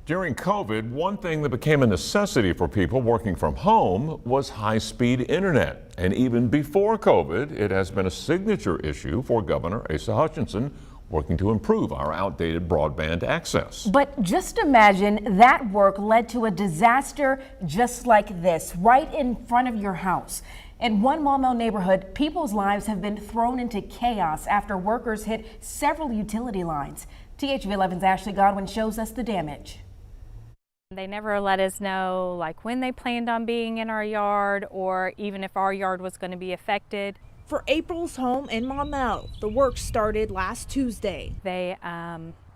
During COVID, one thing that became a necessity for people working from home was high-speed internet. And even before COVID, it has been a signature issue for Governor Asa Hutchinson, working to improve our outdated broadband access. But just imagine that work led to a disaster just like this, right in front of your house. In one Maumelle neighborhood, people's lives have been thrown into chaos after workers hit several utility lines. THV 11's Ashley Godwin shows us the damage. They never let us know like when they planned on being in our yard or even if our yard was going to be affected. For April's home in Maumelle, the work started last Tuesday. They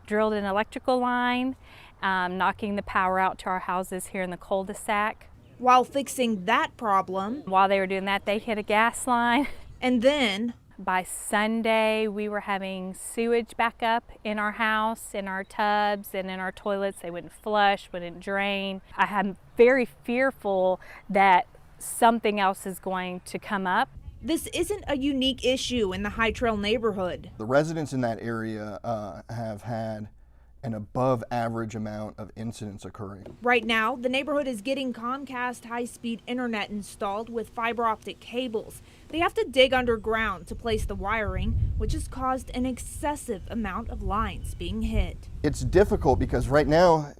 drilled an electrical line, knocking the power out to our houses here in the cul-de-sac. While fixing that problem, while they were doing that, they hit a gas line. And then by Sunday, we were having sewage back up in our house, in our tubs, and in our toilets. They wouldn't flush, wouldn't drain. I am very fearful that something else is going to come up. This isn't a unique issue in the High Trail neighborhood. The residents in that area have had an above average amount of incidents occurring. Right now, the neighborhood is getting Comcast high-speed internet installed with fiber optic cables. They have to dig underground to place the wiring, which has caused an excessive amount of lines being hit. It's difficult because right now,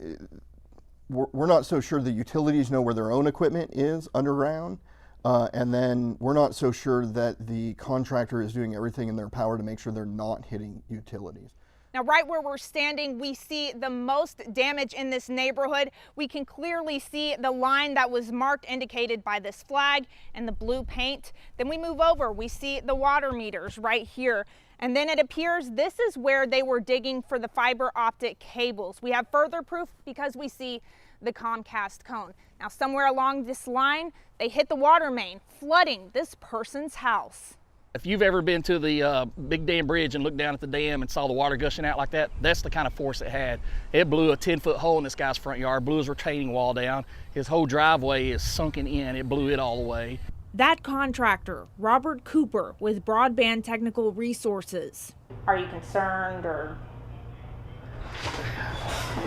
we're not so sure the utilities know where their own equipment is underground. And then we're not so sure that the contractor is doing everything in their power to make sure they're not hitting utilities. Now, right where we're standing, we see the most damage in this neighborhood. We can clearly see the line that was marked, indicated by this flag and the blue paint. Then we move over, we see the water meters right here. And then it appears this is where they were digging for the fiber optic cables. We have further proof because we see the Comcast cone. Now, somewhere along this line, they hit the water main, flooding this person's house. If you've ever been to the Big Dam Bridge and looked down at the dam and saw the water gushing out like that, that's the kind of force it had. It blew a 10-foot hole in this guy's front yard, blew his retaining wall down. His whole driveway is sunken in. It blew it all away. That contractor, Robert Cooper, with Broadband Technical Resources. Are you concerned or?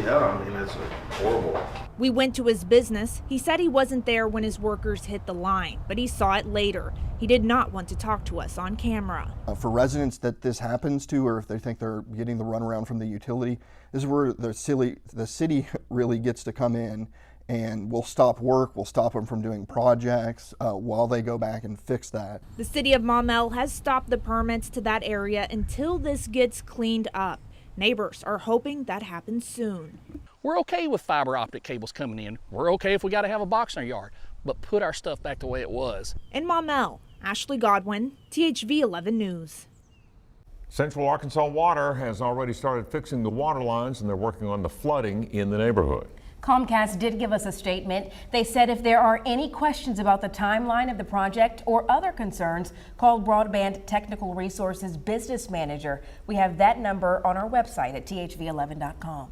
Yeah, I mean, it's horrible. We went to his business. He said he wasn't there when his workers hit the line, but he saw it later. He did not want to talk to us on camera. For residents that this happens to, or if they think they're getting the runaround from the utility, this is where the city really gets to come in and we'll stop work, we'll stop them from doing projects while they go back and fix that. The city of Maumelle has stopped the permits to that area until this gets cleaned up. Neighbors are hoping that happens soon. We're okay with fiber optic cables coming in. We're okay if we got to have a box in our yard, but put our stuff back the way it was. In Maumelle, Ashley Godwin, THV 11 News. Central Arkansas Water has already started fixing the water lines, and they're working on the flooding in the neighborhood. Comcast did give us a statement. They said if there are any questions about the timeline of the project or other concerns, call Broadband Technical Resources Business Manager. We have that number on our website at thv11.com.